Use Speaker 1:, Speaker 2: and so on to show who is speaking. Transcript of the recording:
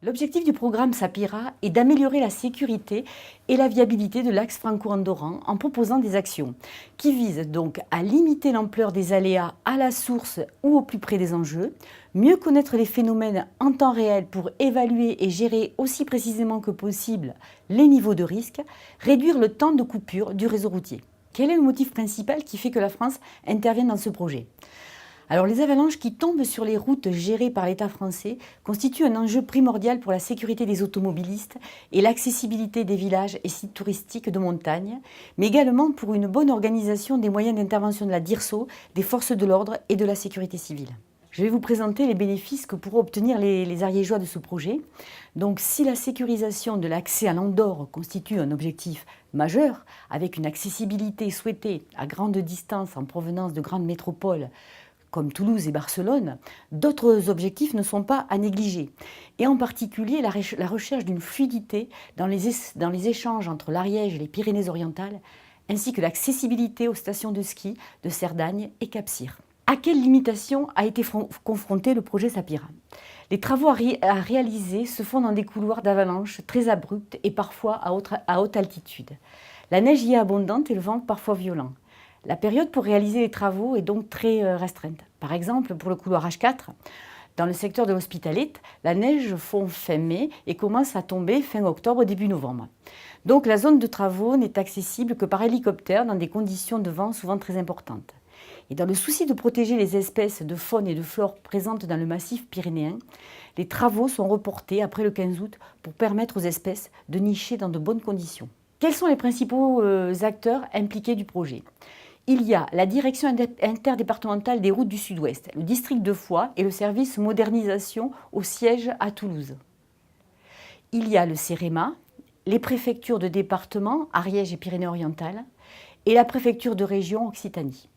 Speaker 1: L'objectif du programme SAPIRA est d'améliorer la sécurité et la viabilité de l'axe franco-andorran en proposant des actions qui visent donc à limiter l'ampleur des aléas à la source ou au plus près des enjeux, mieux connaître les phénomènes en temps réel pour évaluer et gérer aussi précisément que possible les niveaux de risque, réduire le temps de coupure du réseau routier. Quel est le motif principal qui fait que la France intervienne dans ce projet ? Alors les avalanches qui tombent sur les routes gérées par l'État français constituent un enjeu primordial pour la sécurité des automobilistes et l'accessibilité des villages et sites touristiques de montagne, mais également pour une bonne organisation des moyens d'intervention de la DIRSO, des forces de l'ordre et de la sécurité civile. Je vais vous présenter les bénéfices que pourront obtenir les Ariégeois de ce projet. Donc, si la sécurisation de l'accès à l'Andorre constitue un objectif majeur, avec une accessibilité souhaitée à grande distance en provenance de grandes métropoles, comme Toulouse et Barcelone, d'autres objectifs ne sont pas à négliger. Et en particulier la recherche d'une fluidité dans les échanges entre l'Ariège et les Pyrénées-Orientales, ainsi que l'accessibilité aux stations de ski de Cerdagne et Cap-Cyr. À quelles limitations a été confronté le projet SAPIRA ? Les travaux à réaliser se font dans des couloirs d'avalanche très abrupts et parfois à haute altitude. La neige y est abondante et le vent parfois violent. La période pour réaliser les travaux est donc très restreinte. Par exemple, pour le couloir H4, dans le secteur de l'Hospitalet, la neige fond fin mai et commence à tomber fin octobre, début novembre. Donc la zone de travaux n'est accessible que par hélicoptère dans des conditions de vent souvent très importantes. Et dans le souci de protéger les espèces de faune et de flore présentes dans le massif pyrénéen, les travaux sont reportés après le 15 août pour permettre aux espèces de nicher dans de bonnes conditions. Quels sont les principaux acteurs impliqués du projet ? Il y a la direction interdépartementale des routes du Sud-Ouest, le district de Foix et le service modernisation au siège à Toulouse. Il y a le CEREMA, les préfectures de département, Ariège et Pyrénées-Orientales, et la préfecture de région Occitanie.